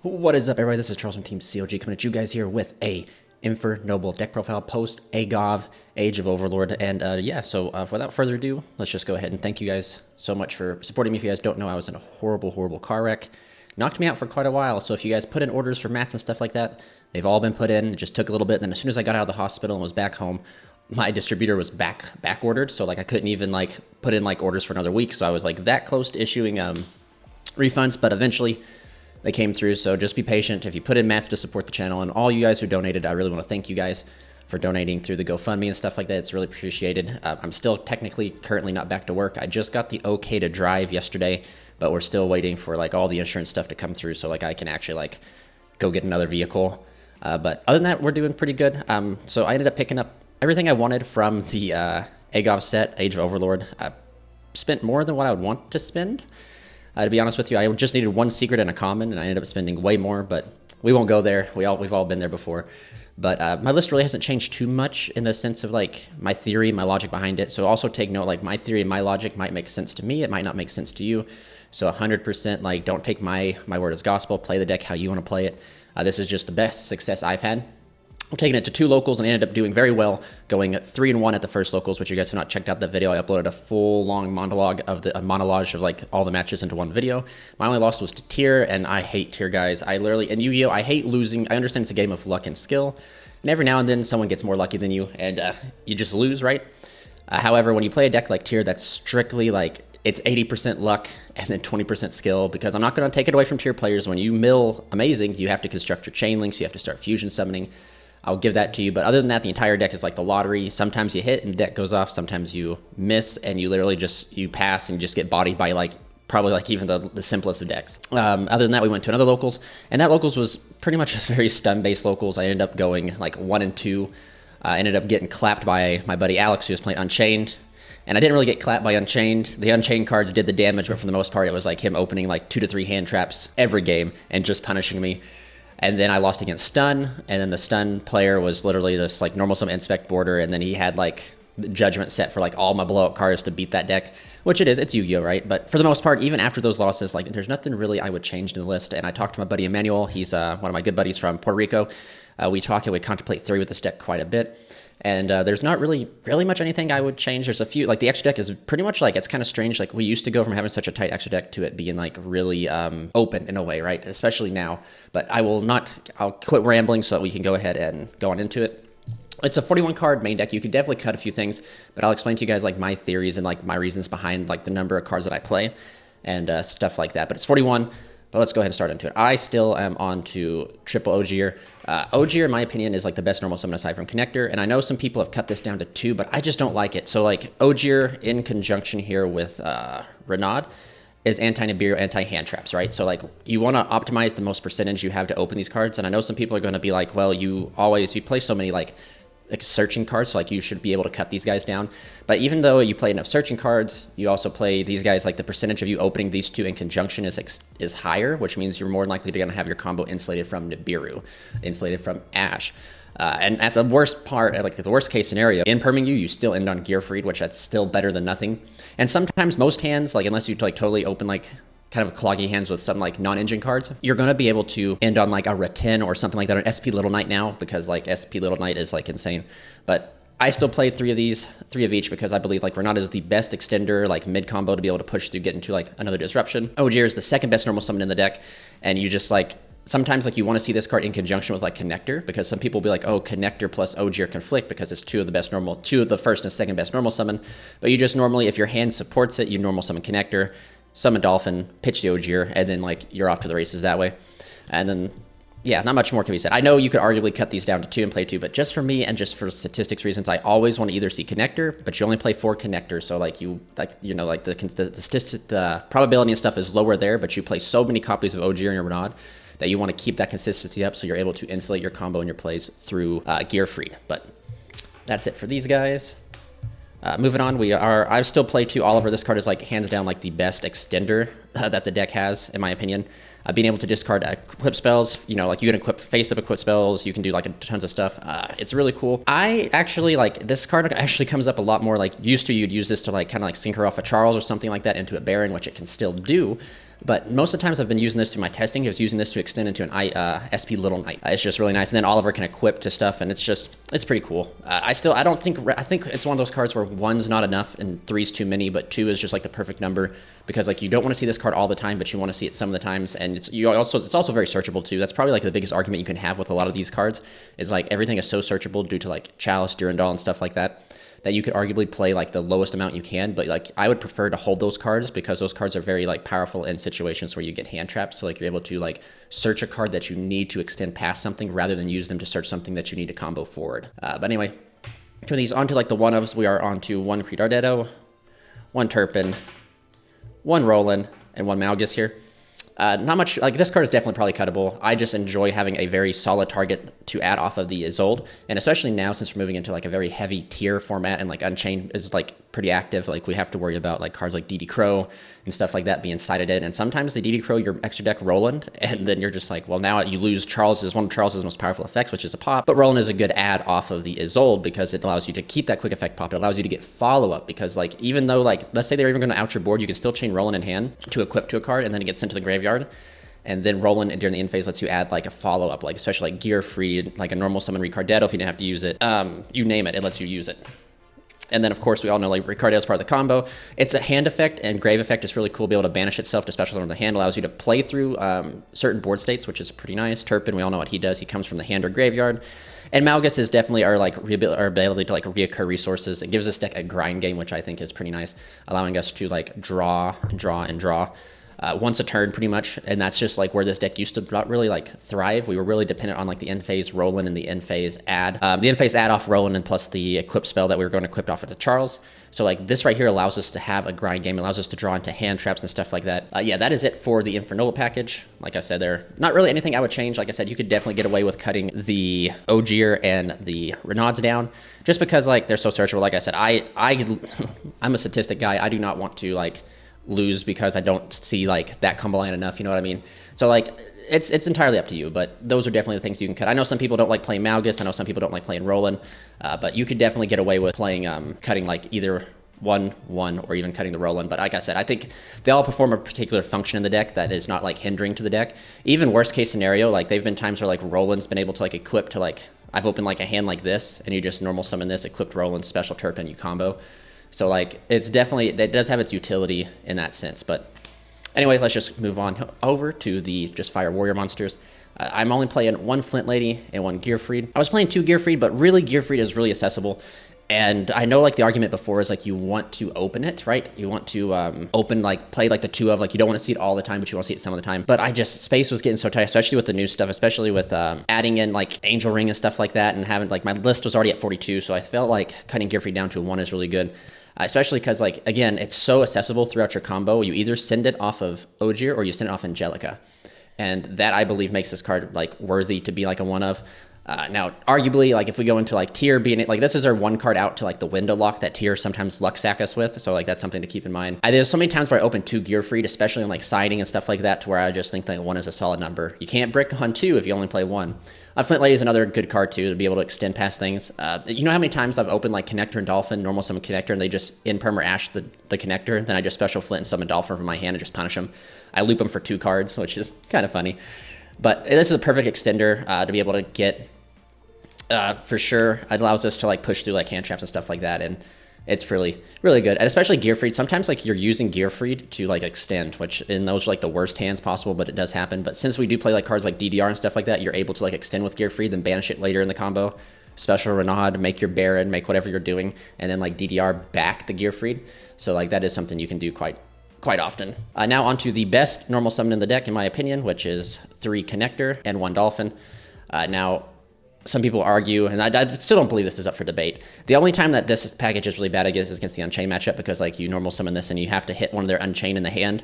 What is up, everybody? This is Charles from Team COG coming at you guys here with a Infernoble deck profile post AGOV, Age of Overlord, and without further ado, let's just go ahead and thank you guys so much for supporting me. If you guys don't know, I was in a horrible car wreck, knocked me out for quite a while. So if you guys put in orders for mats and stuff like that, they've all been put in. It just took a little bit. And then as soon as I got out of the hospital and was back home, my distributor was back ordered, so like I couldn't even like put in like orders for another week. So I was like that close to issuing refunds, but eventually they came through. So just be patient. If you put in mats to support the channel, and all you guys who donated, I really want to thank you guys for donating through the GoFundMe and stuff like that. It's really appreciated. I'm still currently not back to work. I just got the okay to drive yesterday, but we're still waiting for like all the insurance stuff to come through, so like I can actually like go get another vehicle. But other than that, we're doing pretty good. So I ended up picking up everything I wanted from the AGOV set, Age of Overlord. I spent more than what I would want to spend. To be honest with you, I just needed one secret and a common, and I ended up spending way more, but we won't go there. We've all been there before. But my list really hasn't changed too much in the sense of like my theory, my logic behind it. So also take note, like my theory and my logic might make sense to me. It might not make sense to you. So 100% like don't take my word as gospel. Play the deck how you want to play it. This is just the best success I've had. I'm taking it to 2 locals and ended up doing very well, going 3-1 at the first locals, which you guys have not checked out that video. I uploaded a full long monologue of of like all the matches into one video. My only loss was to tier, and I hate tier, guys. I literally, in YuGiOh, I hate losing. I understand it's a game of luck and skill, and every now and then someone gets more lucky than you, and you just lose, right? However, when you play a deck like tier, that's strictly like, it's 80% luck and then 20% skill, because I'm not going to take it away from tier players. When you mill amazing, you have to construct your chain links, you have to start fusion summoning. I'll give that to you. But other than that, the entire deck is like the lottery. Sometimes you hit and the deck goes off. Sometimes you miss and you literally you pass and just get bodied by like probably like even the simplest of decks. Other than that, we went to another locals, and that locals was pretty much just very stun-based locals. I ended up going like 1 and 2. I ended up getting clapped by my buddy Alex, who was playing Unchained. And I didn't really get clapped by Unchained. The Unchained cards did the damage, but for the most part, it was like him opening like 2 to 3 hand traps every game and just punishing me. And then I lost against Stun, and then the Stun player was literally just like normal summon inspect border, and then he had like the Judgment set for like all my blowout cards to beat that deck, which it's YuGiOh, right? But for the most part, even after those losses, like there's nothing really I would change in the list. And I talked to my buddy Emmanuel. He's one of my good buddies from Puerto Rico. We talk and we contemplate theory with this deck quite a bit. And there's not really much anything I would change. There's a few, like the extra deck is pretty much like, it's kind of strange. Like we used to go from having such a tight extra deck to it being like really open in a way, right? Especially now. But I'll quit rambling so that we can go ahead and go on into it. It's a 41 card main deck. You could definitely cut a few things, but I'll explain to you guys like my theories and like my reasons behind like the number of cards that I play and stuff like that. But it's 41. But let's go ahead and start into it. I still am on to triple OGiOh. OGiOh, in my opinion, is like the best normal summon aside from Connector. And I know some people have cut this down to 2, but I just don't like it. So like OGiOh in conjunction here with Renaud is anti-Nibiru, anti-hand traps, right? So like you want to optimize the most percentage you have to open these cards. And I know some people are going to be like, well, you play so many like searching cards, so like you should be able to cut these guys down. But even though you play enough searching cards, you also play these guys, like the percentage of you opening these 2 in conjunction is higher, which means you're more likely to gonna have your combo insulated from Nibiru, insulated from Ash. And at the worst part, like the worst case scenario, in Perming you still end on Gear Freed, which that's still better than nothing. And sometimes most hands, like unless you like totally open like kind of cloggy hands with some like non-engine cards, you're going to be able to end on like a Rattan or something like that, an SP Little Knight now, because like SP Little Knight is like insane. But I still played 3 of these, 3 of each, because I believe like Renaud is the best extender, like mid combo to be able to push through, get into like another disruption. OGiOh is the second best normal summon in the deck, and you just like, sometimes like you want to see this card in conjunction with like Connector, because some people will be like, oh, Connector plus OGiOh conflict because it's 2 of the first and second best normal summon. But you just normally, if your hand supports it, you normal summon Connector, summon Dolphin, pitch the OGiOh, and then like you're off to the races that way. And then yeah, not much more can be said. I know you could arguably cut these down to 2 and play 2, but just for me and just for statistics reasons, I always want to either see Connector, but you only play 4 Connectors, so like the probability and stuff is lower there, but you play so many copies of OGiOh in your Renaud that you want to keep that consistency up so you're able to insulate your combo and your plays through Gear Freed. But that's it for these guys. Moving on, I still play 2 Oliver. This card is like hands down like the best extender that the deck has, in my opinion. Being able to discard equip spells, you know, like you can equip face-up equip spells, you can do like tons of stuff. It's really cool. I actually like, this card actually comes up a lot more, like used to you'd use this to like kind of like synchro off a Charles or something like that into a Baron, which it can still do. But most of the times I've been using this through my testing, just using this to extend into an SP Little Knight. It's just really nice. And then Oliver can equip to stuff, and it's pretty cool. I think it's one of those cards where 1's not enough and 3's too many, but 2 is just like the perfect number, because like you don't want to see this card all the time, but you want to see it some of the times. And it's also very searchable too. That's probably like the biggest argument you can have with a lot of these cards, is like everything is so searchable due to like Chalice, Durandal, and stuff like that, that you could arguably play like the lowest amount you can. But like I would prefer to hold those cards, because those cards are very like powerful in situations where you get hand trapped. So like you're able to like search a card that you need to extend past something, rather than use them to search something that you need to combo forward. But anyway, to these onto like the one-ofs, we are on to 1 Creed Ardetto, 1 Turpin, 1 Roland, and 1 Malgus here. Not much, like this card is definitely probably cuttable. I just enjoy having a very solid target to add off of the Isolde, and especially now since we're moving into like a very heavy tier format, and like Unchained is like pretty active, like we have to worry about like cards like DD Crow and stuff like that being sided in, and sometimes they DD Crow your extra deck Roland, and then you're just like, well, now you lose one of Charles's most powerful effects, which is a pop. But Roland is a good add off of the Isolde, because it allows you to keep that quick effect pop. It allows you to get follow-up, because like even though like let's say they're even going to out your board, you can still chain Roland in hand to equip to a card, and then it gets sent to the graveyard. And then Roland during the end phase lets you add like a follow-up, like especially like Gear Free, like a normal summon Ricardetto if you didn't have to use it. You name it, it lets you use it. And then of course we all know like Ricardetto is part of the combo. It's a hand effect, and grave effect is really cool. Be able to banish itself to special summon the hand, allows you to play through certain board states, which is pretty nice. Turpin, we all know what he does. He comes from the hand or graveyard. And Malgus is definitely our ability to like reoccur resources. It gives this deck a grind game, which I think is pretty nice, allowing us to like draw and draw and draw. Once a turn pretty much, and that's just like where this deck used to not really like thrive. We were really dependent on like the end phase Roland and the end phase add. The end phase add off Roland, and plus the equip spell that we were going to equip off into Charles. So like this right here allows us to have a grind game, allows us to draw into hand traps and stuff like that. Yeah, that is it for the Infernoble package. Like I said, there not really anything I would change. Like I said, you could definitely get away with cutting the Ogier and the Renauds down, just because like they're so searchable. Like I said, I'm a statistic guy. I do not want to like lose because I don't see like that combo line enough, you know what I mean? So like it's entirely up to you, but those are definitely the things you can cut. I know some people don't like playing Malgus, I know some people don't like playing Roland, but you could definitely get away with playing cutting like either one or even cutting the Roland. But like I said, I think they all perform a particular function in the deck that is not like hindering to the deck. Even worst case scenario, like they've been times where like Roland's been able to like equip to like, I've opened like a hand like this, and you just normal summon this, equipped Roland, special Turpin, you combo. So like it's definitely, that does have its utility in that sense. But anyway, let's just move on over to the just fire warrior monsters. I'm only playing 1 Flint Lady and 1 Gearfried. I was playing 2 Gearfried, but really Gearfried is really accessible. And I know like the argument before is like you want to open it, right? You want to open like play like the 2 of, like you don't want to see it all the time, but you want to see it some of the time. But space was getting so tight, especially with the new stuff, especially with adding in like Angel Ring and stuff like that, and having like my list was already at 42, so I felt like cutting Gearfried down to a 1 is really good. Especially because, like, again, it's so accessible throughout your combo. You either send it off of Ogier or you send it off Angelica. And that, I believe, makes this card, like, worthy to be, like, a one-of. Now, arguably, like, if we go into, like, tier being, like, this is our 1 card out to, like, the window lock that tier sometimes luck sack us with. So, like, that's something to keep in mind. There's so many times where I open 2 Gearfried, especially in, like, siding and stuff like that, to where I just think that 1 is a solid number. You can't brick on 2 if you only play 1. Flint Lady is another good card, too, to be able to extend past things. You know how many times I've opened, like, Connector and Dolphin, normal summon Connector, and they just Imperm or Ash the Connector, then I just special Flint and summon Dolphin from my hand and just punish them. I loop them for 2 cards, which is kind of funny. But this is a perfect extender to be able to get, for sure. It allows us to, like, push through, like, hand traps and stuff like that, and it's really, really good. And especially Gearfried. Sometimes, like, you're using Gearfried to, like, extend, which in those are, like, the worst hands possible, but it does happen. But since we do play, like, cards like DDR and stuff like that, you're able to, like, extend with Gearfried, then banish it later in the combo. Special Renaud, make your Baron, make whatever you're doing, and then, like, DDR back the Gearfried. So, like, that is something you can do quite often. Now onto the best normal summon in the deck, in my opinion, which is 3 Connector and 1 Dolphin. Now, some people argue, and I still don't believe this is up for debate. The only time that this package is really bad is against the Unchained matchup, because like you normal summon this and you have to hit one of their Unchained in the hand,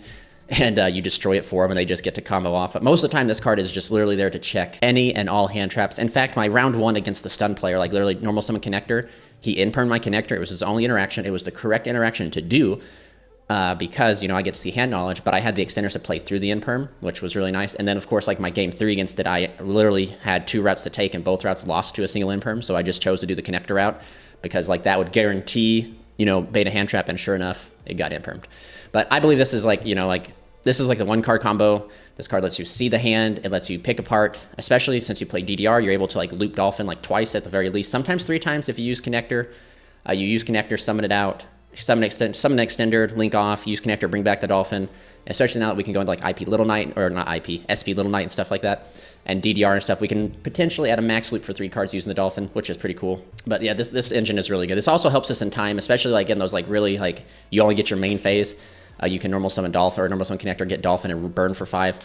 and you destroy it for them and they just get to combo off. But most of the time this card is just literally there to check any and all hand traps. In fact, my round 1 against the stun player, like literally normal summon Connector, he impermed my Connector. It was his only interaction. It was the correct interaction to do. Because, you know, I get to see hand knowledge, but I had the extenders to play through the Imperm, which was really nice. And then, of course, like my game 3 against it, I literally had 2 routes to take, and both routes lost to a single Imperm, so I just chose to do the Connector route, because, like, that would guarantee, you know, bait a hand trap, and sure enough, it got Impermed. But I believe this is, like, you know, like, this is like the 1-card combo. This card lets you see the hand. It lets you pick apart, especially since you play DDR, you're able to like loop Dolphin like twice at the very least, sometimes 3 times if you use Connector. You use Connector, summon it out, summon Extender, link off, use Connector, bring back the Dolphin, especially now that we can go into like IP Little Knight, or not IP, SP Little Knight and stuff like that, and DDR and stuff. We can potentially add a max loop for 3 cards using the Dolphin, which is pretty cool. But yeah, this engine is really good. This also helps us in time, especially like in those like really like, you only get your main phase. You can normal summon Dolphin or normal summon Connector, get Dolphin and burn for 5.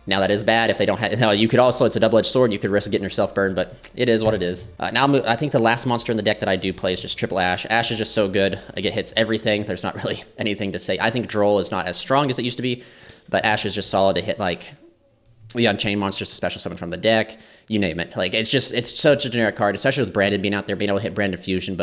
Now that is bad if they don't have, now you could also, it's a double-edged sword, you could risk getting yourself burned, but it is what it is. Now I think the last monster in the deck that I do play is just triple Ash. Ash is just so good, like it hits everything, there's not really anything to say. I think Droll is not as strong as it used to be, but Ash is just solid to hit like the Unchained monsters, to special summon from the deck, you name it. Like it's such a generic card, especially with Brandon being out there, being able to hit Brandon Fusion,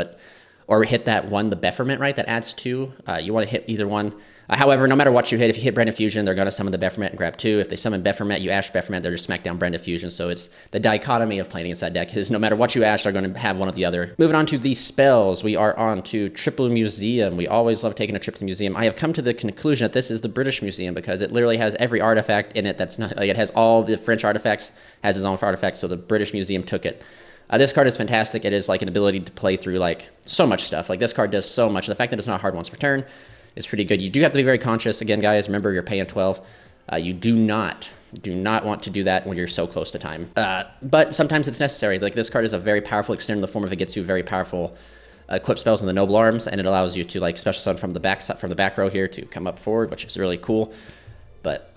or hit that one, the Befferment, right, that adds 2. You want to hit either one. However, no matter what you hit, if you hit Brandon Fusion, they're going to summon the Befferment and grab 2. If they summon Befferment, you Ash Befferment, they're just smack down Brandon Fusion. So it's the dichotomy of playing against that deck is no matter what you Ash, they're going to have one or the other. Moving on to the spells, we are on to Triple Museum. We always love taking a trip to the museum. I have come to the conclusion that this is the British Museum because it literally has every artifact in it that's not, like it has all the French artifacts, has its own artifacts, so the British Museum took it. This card is fantastic. It is like an ability to play through like so much stuff. Like this card does so much. The fact that it's not hard once per turn is pretty good. You do have to be very conscious. Again, guys, remember you're paying 12. You do not want to do that when you're so close to time. But sometimes it's necessary. Like this card is a very powerful extender in the form of it gets you very powerful equip spells in the Noble Arms, and it allows you to like special summon from the back row here to come up forward, which is really cool. But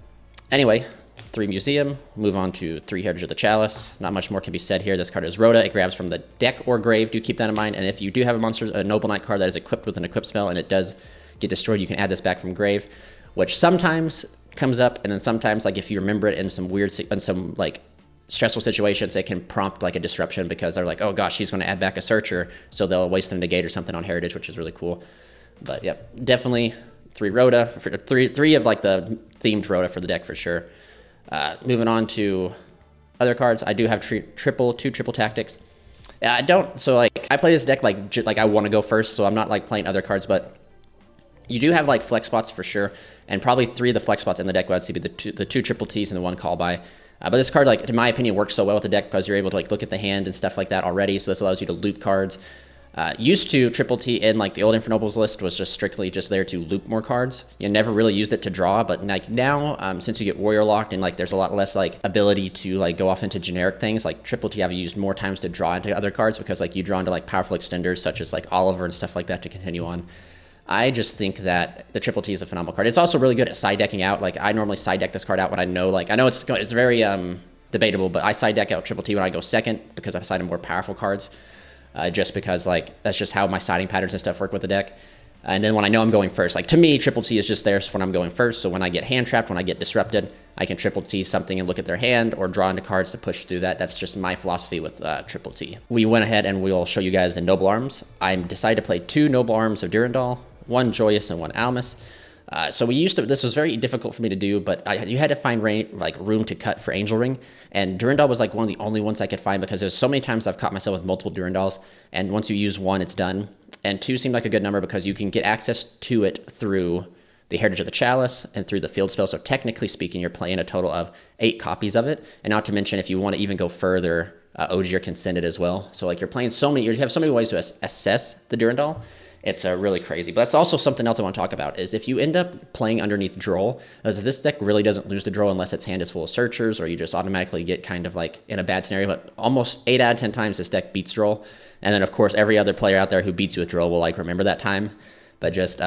anyway, 3 Museum, move on to 3 Heritage of the Chalice. Not much more can be said here. This card is Rhoda. It grabs from the deck or grave. Do keep that in mind. And if you do have a Noble Knight card that is equipped with an equip spell and it does get destroyed, you can add this back from grave, which sometimes comes up, and then sometimes, like if you remember it in some weird, in some like stressful situations, it can prompt like a disruption because they're like, oh gosh, he's going to add back a Searcher, so they'll waste a negate or something on Heritage, which is really cool. But yep, definitely 3 Rhoda, three of like the themed Rhoda for the deck for sure. Moving on to other cards, I do have 2 triple tactics. I don't, so like I play this deck like I want to go first, so I'm not like playing other cards, but you do have like flex spots for sure, and probably 3 of the flex spots in the deck would be the two triple T's and the 1 call by. But this card, like in my opinion, works so well with the deck because you're able to like look at the hand and stuff like that already. So this allows you to loop cards. Used to triple T in like the old Infernobles list was just strictly just there to loop more cards. You never really used it to draw, but like now, since you get Warrior locked and like there's a lot less like ability to like go off into generic things, like triple T have used more times to draw into other cards because like you draw into like powerful extenders such as like Oliver and stuff like that to continue on. I just think that the Triple T is a phenomenal card. It's also really good at side decking out. Like I normally side deck this card out when I know it's very debatable, but I side deck out Triple T when I go second because I side in more powerful cards. Just because like that's just how my siding patterns and stuff work with the deck. And then when I know I'm going first, like to me, Triple T is just there when I'm going first. So when I get hand trapped, when I get disrupted, I can Triple T something and look at their hand or draw into cards to push through that. That's just my philosophy with Triple T. We went ahead and we'll show you guys the Noble Arms. I decided to play 2 Noble Arms of Durandal, 1 Joyous and 1 Almus. So this was very difficult for me to do, but you had to find room to cut for Angel Ring, and Durandal was like one of the only ones I could find because there's so many times I've caught myself with multiple Durandals, and once you use 1, it's done. And 2 seemed like a good number because you can get access to it through the Heritage of the Chalice and through the field spell. So technically speaking, you're playing a total of 8 copies of it, and not to mention if you want to even go further, Ogier can send it as well. So like you have so many ways to assess the Durandal. It's really crazy. But that's also something else I want to talk about is if you end up playing underneath Droll, as this deck really doesn't lose to Droll unless its hand is full of Searchers or you just automatically get kind of like in a bad scenario. But almost 8 out of 10 times this deck beats Droll. And then of course every other player out there who beats you with Droll will like remember that time. But just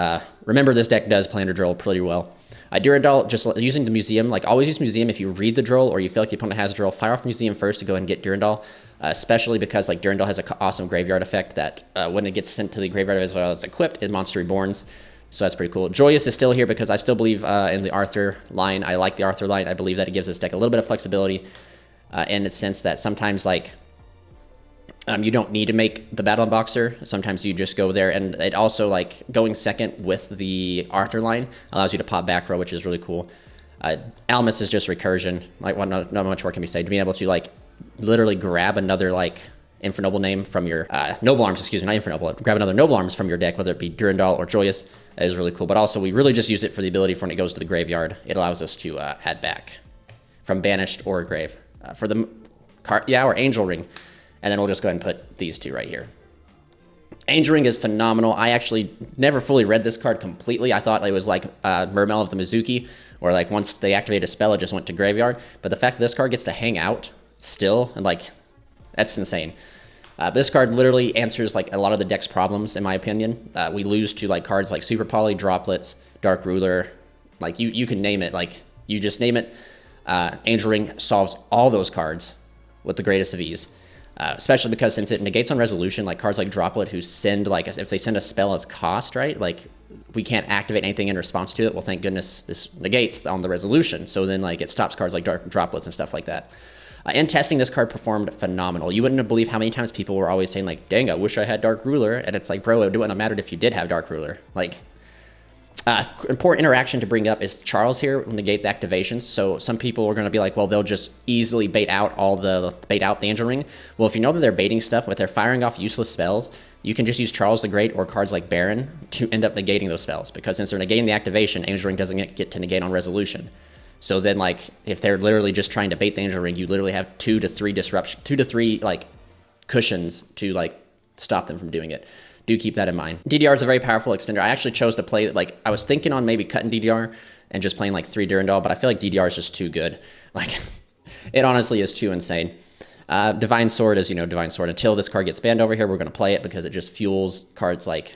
remember this deck does play under Droll pretty well. Durandal, just using the Museum, like always use Museum if you read the Droll or you feel like the opponent has Droll, fire off Museum first to go ahead and get Durandal. Especially because like Durandal has an awesome graveyard effect that when it gets sent to the graveyard as well, it's equipped in Monster Reborns. So that's pretty cool. Joyous is still here because I still believe in the Arthur line. I like the Arthur line. I believe that it gives this deck a little bit of flexibility in the sense that sometimes like you don't need to make the Battle Unboxer. Sometimes you just go there, and it also like going second with the Arthur line allows you to pop back row, which is really cool. Almus is just recursion. Like, well, not much more can be said. To be able to like literally grab another like Infernoble name from your Noble Arms, excuse me, not Infernoble. Grab another Noble Arms from your deck, whether it be Durandal or Joyous. That is really cool. But also, we really just use it for the ability for when it goes to the graveyard. It allows us to add back from Banished or Grave. For the card, yeah, or Angel Ring. And then we'll just go ahead and put these two right here. Angel Ring is phenomenal. I actually never fully read this card completely. I thought it was like Mermail of the Mizuki, or like once they activated a spell, it just went to graveyard. But the fact that this card gets to hang out still, and like, that's insane. This card literally answers like a lot of the deck's problems, in my opinion. We lose to like cards like Super Poly, Droplets, Dark Ruler, like you can name it. Like you just name it. Angel Ring solves all those cards with the greatest of ease. Especially because since it negates on resolution, like cards like Droplet who send, like, if they send a spell as cost, right? Like, we can't activate anything in response to it. Well, thank goodness this negates on the resolution. So then, like, it stops cards like Droplets and stuff like that. In testing, this card performed phenomenal. You wouldn't believe how many times people were always saying, like, dang, I wish I had Dark Ruler. And it's like, bro, it wouldn't have mattered if you did have Dark Ruler. Like, important interaction to bring up is Charles here negates activations. So some people are going to be like, well, they'll just easily bait out the Angel Ring. Well, if you know that they're baiting stuff, if they're firing off useless spells, you can just use Charles the Great or cards like Baron to end up negating those spells. Because since they're negating the activation, Angel Ring doesn't get to negate on resolution. So then, like, if they're literally just trying to bait the Angel Ring, you literally have 2 to 3 like cushions to like stop them from doing it. Do keep that in mind. DDR is a very powerful extender. I actually chose to play, like, I was thinking on maybe cutting DDR and just playing like 3 Durandal, but I feel like DDR is just too good. Like, it honestly is too insane. Divine Sword is, Divine Sword. Until this card gets banned over here, we're going to play it because it just fuels cards like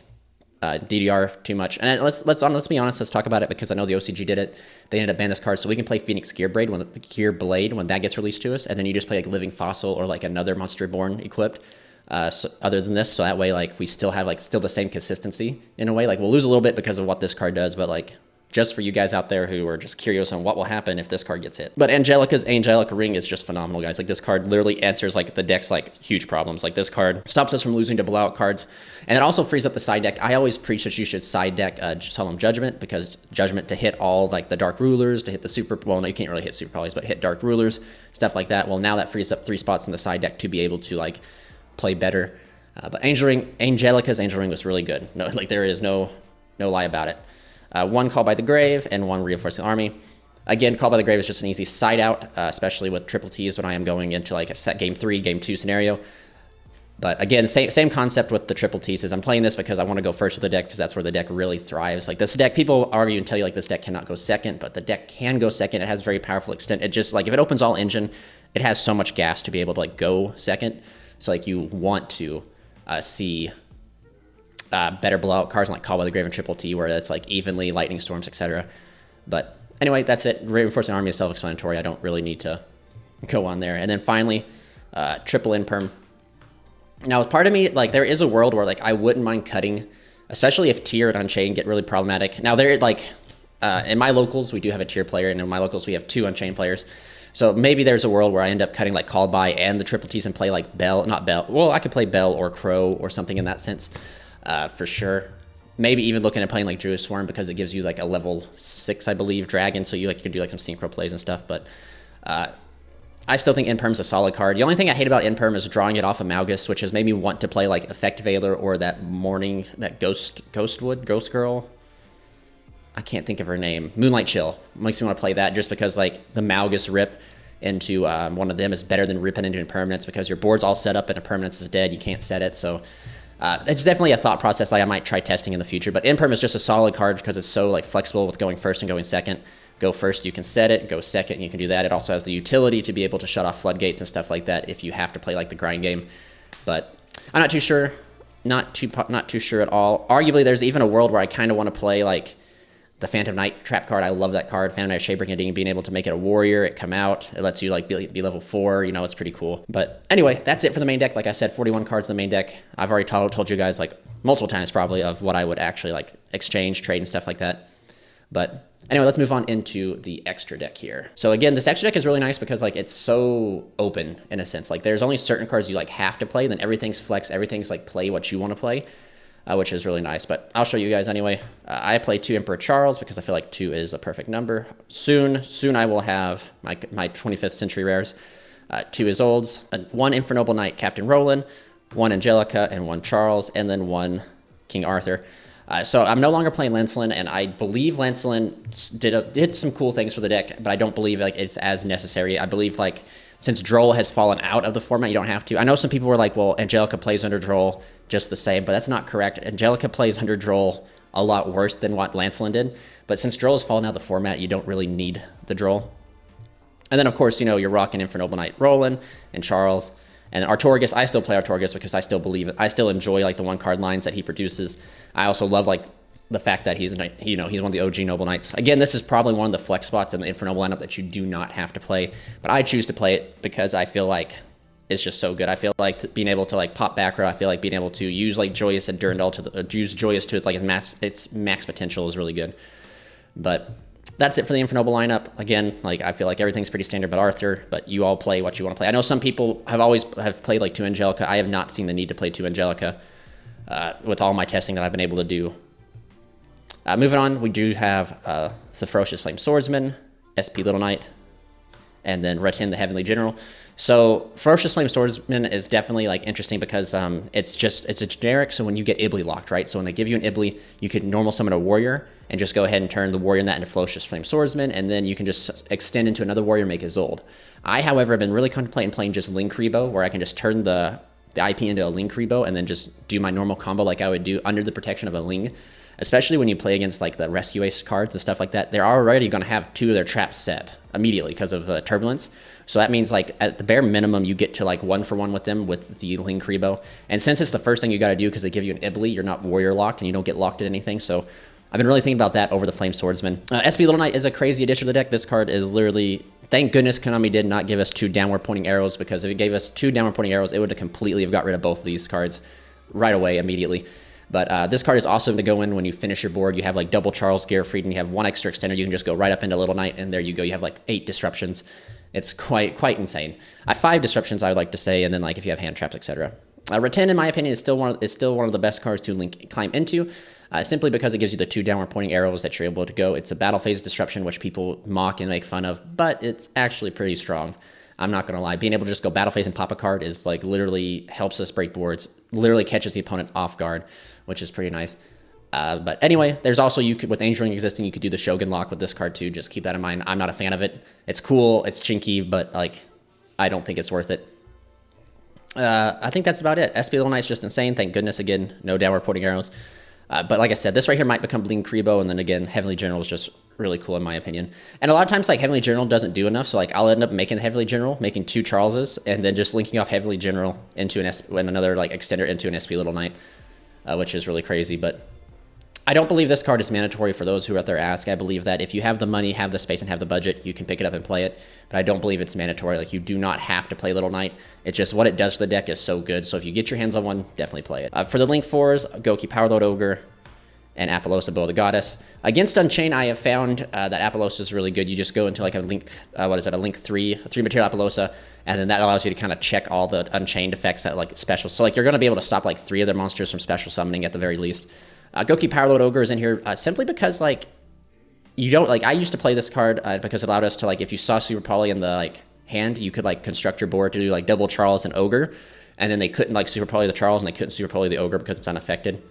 DDR too much. And let's be honest, let's talk about it because I know the OCG did it. They ended up banning this card, so we can play Phoenix Gearblade when that gets released to us, and then you just play like Living Fossil or like another Monster Reborn equipped. So other than this, so that way, like, we still have like still the same consistency in a way. Like, we'll lose a little bit because of what this card does, but like, just for you guys out there who are just curious on what will happen if this card gets hit. But Angelica's Angelica Ring is just phenomenal, guys. Like, this card literally answers like the deck's like huge problems. Like, this card stops us from losing to blowout cards, and it also frees up the side deck. I always preach that you should side deck Solemn Judgment, because Judgment to hit all like the Dark Rulers, to hit the Super, well, no, you can't really hit Super Polys, but hit Dark Rulers, stuff like that. Well, now that frees up 3 spots in the side deck to be able to like play better. But Angelica's Angel Ring was really good. No, like, there is no lie about it. 1 Call by the Grave and 1 Reinforcing Army. Again, Call by the Grave is just an easy side out, especially with triple T's when I am going into like a set game 3, game 2 scenario. But again, same concept with the triple T's. Is I'm playing this because I want to go first with the deck because that's where the deck really thrives. Like, this deck, people argue and tell you like this deck cannot go second, but the deck can go second. It has very powerful extent. It just, like, if it opens all engine, it has so much gas to be able to like go second. So like, you want to see better blowout cards like Call by the Grave and Triple T, where it's like evenly Lightning Storms, etc. But anyway, that's it. Reinforcing Army is self-explanatory. I don't really need to go on there. And then finally, triple Imperm. Now, part of me, like, there is a world where like I wouldn't mind cutting, especially if Tier and Unchained get really problematic. Now, they're like, in my locals, we do have a Tier player, and in my locals, we have 2 Unchained players. So maybe there's a world where I end up cutting like Called By and the triple T's and play like not Bell. Well, I could play Bell or Crow or something in that sense, for sure. Maybe even looking at playing like Druid Swarm because it gives you like a level 6, I believe, Dragon. So you can do like some synchro plays and stuff. But I still think Imperm's a solid card. The only thing I hate about Imperm is drawing it off of Malgus, which has made me want to play like Effect Veiler or that Ghostwood, Ghost Girl. I can't think of her name. Moonlight Chill makes me want to play that just because like the Malgus rip into one of them is better than ripping into Impermanence because your board's all set up and Impermanence is dead. You can't set it. So it's definitely a thought process I might try testing in the future. But Imperm is just a solid card because it's so like flexible with going first and going second. Go first, you can set it. Go second, you can do that. It also has the utility to be able to shut off floodgates and stuff like that if you have to play like the grind game. But I'm not too sure. Not too sure at all. Arguably, there's even a world where I kind of want to play like the Phantom Knight trap card. I love that card. Phantom Knight Shadebreaking, being able to make it a warrior, it come out. It lets you like be level 4. It's pretty cool. But anyway, that's it for the main deck. Like I said, 41 cards in the main deck. I've already told you guys like multiple times probably of what I would actually like exchange, trade, and stuff like that. But anyway, let's move on into the extra deck here. So again, this extra deck is really nice because like it's so open in a sense. Like there's only certain cards you like have to play, then everything's flex, everything's like play what you want to play. Which is really nice, but I'll show you guys anyway. I play 2 Emperor Charles because I feel like 2 is a perfect number. Soon I will have my 25th Century Rares. 2 Isoldes, 1 Infernoble Knight Captain Roland, 1 Angelica, and 1 Charles, and then 1 King Arthur. So I'm no longer playing Lancelin, and I believe Lancelin did some cool things for the deck, but I don't believe like it's as necessary. I believe like since Droll has fallen out of the format, you don't have to. I know some people were like, well, Angelica plays under Droll just the same, but that's not correct. Angelica plays under Droll a lot worse than what Lancelin did, but since Droll has fallen out of the format, you don't really need the Droll. And then, of course, you know, you're rocking Infernoble Knight Roland and Charles. And Artorigus, I still play Artorigus because I still believe it. I still enjoy, like, the one-card lines that he produces. I also love, like, the fact that he's, you know, he's one of the OG Noble Knights. Again, this is probably one of the flex spots in the Infernoble lineup that you do not have to play. But I choose to play it because I feel like it's just so good. I feel like being able to, like, pop back row, I feel like being able to use, like, Joyous and Durandal to use Joyous to its max potential is really good. But that's it for the Infernoble lineup. Again, like I feel like everything's pretty standard but Arthur, but you all play what you want to play. I know some people have played like 2 Angelica. I have not seen the need to play 2 Angelica with all my testing that I've been able to do. Moving on, we do have the Ferocious Flame Swordsman, SP Little Knight, and then Retin the Heavenly General. So Ferocious Flame Swordsman is definitely like interesting because it's a generic. So when you get Ibly locked, right? So when they give you an Ibly, you could normal summon a warrior and just go ahead and turn the warrior in that into Ferocious Flame Swordsman, and then you can just extend into another warrior and make Isolde. I, however, have been really contemplating playing just Link Rebo, where I can just turn the IP into a Link Rebo and then just do my normal combo like I would do under the protection of a Ling. Especially when you play against like the Rescue Ace cards and stuff like that, they're already going to have 2 of their traps set immediately because of Turbulence. So that means like at the bare minimum, you get to like 1-for-1 with them with the Link Rebo. And since it's the first thing you got to do because they give you an Ibly, you're not warrior locked and you don't get locked at anything. So I've been really thinking about that over the Flame Swordsman. SP Little Knight is a crazy addition to the deck. This card is literally, thank goodness Konami did not give us 2 downward pointing arrows, because if it gave us 2 downward pointing arrows, it would have completely got rid of both of these cards right away, immediately. But this card is awesome to go in when you finish your board. You have like double Charles Gearfried and you have 1 extra extender. You can just go right up into Little Knight, and there you go. You have like 8 disruptions. It's quite insane. 5 disruptions, I would like to say, and then like if you have hand traps, etc. Retin, in my opinion, is still one of the best cards to climb into, simply because it gives you the 2 downward pointing arrows that you're able to go. It's a battle phase disruption, which people mock and make fun of, but it's actually pretty strong. I'm not going to lie. Being able to just go battle phase and pop a card is like literally helps us break boards, literally catches the opponent off guard, which is pretty nice. But anyway, there's also, with Angel Ring existing, you could do the Shogun lock with this card too. Just keep that in mind. I'm not a fan of it. It's cool, it's chinky, but like, I don't think it's worth it. I think that's about it. SP Little Knight's just insane. Thank goodness, again, no downward pointing arrows. But like I said, this right here might become Bling Kribo, and then again, Heavenly General is just really cool in my opinion. And a lot of times, like, Heavenly General doesn't do enough, so like I'll end up making the Heavenly General, making 2 Charleses, and then just linking off Heavenly General into another like extender into an SP Little Knight, which is really crazy. But I don't believe this card is mandatory for those who are out there ask. I believe that if you have the money, have the space, and have the budget, you can pick it up and play it. But I don't believe it's mandatory. Like, you do not have to play Little Knight. It's just what it does to the deck is so good. So if you get your hands on one, definitely play it. For the Link 4s, Goki Powerload Ogre and Apollosa Bow the Goddess. Against Unchained, I have found that Apollosa is really good. You just go into like a Link, a Link 3, a 3 material Apollosa, and then that allows you to kind of check all the Unchained effects that like special. So like you're going to be able to stop like 3 of their monsters from special summoning at the very least. Goki Powerload Ogre is in here simply because like you don't like. I used to play this card because it allowed us to like, if you saw Super Poly in the like hand, you could like construct your board to do like double Charles and Ogre, and then they couldn't like Super Poly the Charles and they couldn't Super Poly the Ogre because it's unaffected.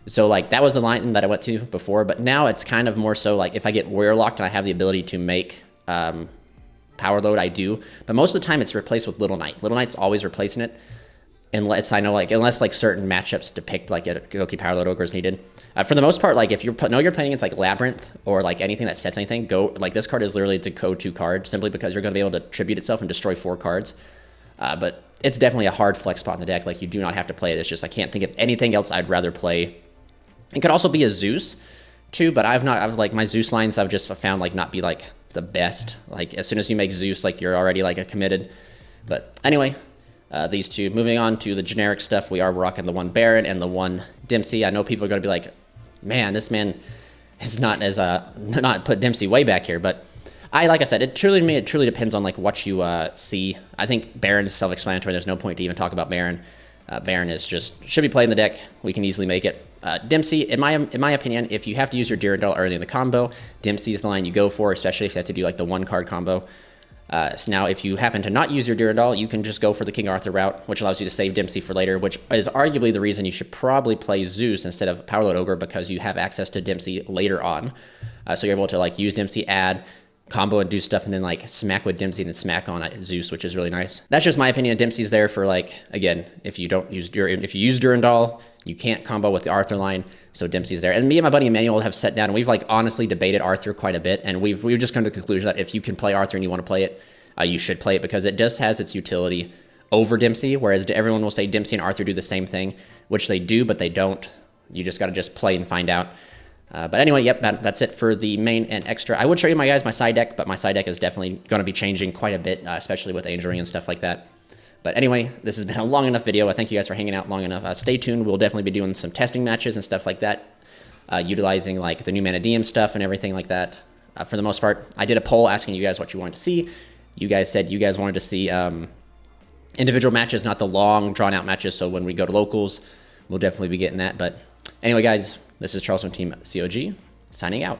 So like that was the line that I went to before, but now it's kind of more so like if I get warrior locked and I have the ability to make power load, I do. But most of the time it's replaced with Little Knight. Little Knight's always replacing it. Unless like certain matchups depict like a Goki Powerload Ogre is needed. For the most part, like if you're playing against like Labyrinth or like anything that sets anything, like this card is literally the go-to card simply because you're going to be able to tribute itself and destroy 4 cards. But it's definitely a hard flex spot in the deck. Like you do not have to play it. It's just I can't think of anything else I'd rather play. It could also be a Zeus too, but I've like my Zeus lines I've just found like not be like the best. Like as soon as you make Zeus, like you're already like a committed. But anyway. These 2. Moving on to the generic stuff, we are rocking the 1 Baron and the 1 Dempsey. I know people are going to be like, man, this man is not put Dempsey way back here, but like I said, it truly depends on like what you see. I think Baron is self-explanatory. There's no point to even talk about Baron. Baron is should be played in the deck. We can easily make it. Dempsey, in my opinion, if you have to use your Durandal early in the combo, Dempsey is the line you go for, especially if you have to do like the 1 card combo. So now if you happen to not use your Durandal, you can just go for the King Arthur route, which allows you to save Dempsey for later, which is arguably the reason you should probably play Zeus instead of Powerload Ogre, because you have access to Dempsey later on. So you're able to like use Dempsey, add, combo and do stuff, and then like smack with Dempsey and then smack on Zeus, which is really nice. That's just my opinion. Dempsey's there for like, again, if you use Durandal, you can't combo with the Arthur line, so Dempsey's there. And me and my buddy Emmanuel have sat down and we've like honestly debated Arthur quite a bit, and we've just come to the conclusion that if you can play Arthur and you want to play it, you should play it, because it just has its utility over Dempsey, whereas everyone will say Dempsey and Arthur do the same thing, which they do, but they don't. You just got to just play and find out. But anyway, yep, that's it for the main and extra. I would show you my side deck, but my side deck is definitely going to be changing quite a bit, especially with Angel Ring and stuff like that. But anyway, this has been a long enough video. I thank you guys for hanging out long enough. Stay tuned. We'll definitely be doing some testing matches and stuff like that, utilizing like the new Mana DM stuff and everything like that. For the most part, I did a poll asking you guys what you wanted to see. You guys said you guys wanted to see individual matches, not the long, drawn-out matches. So when we go to locals, we'll definitely be getting that. But anyway, guys, this is Charles from Team COG, signing out.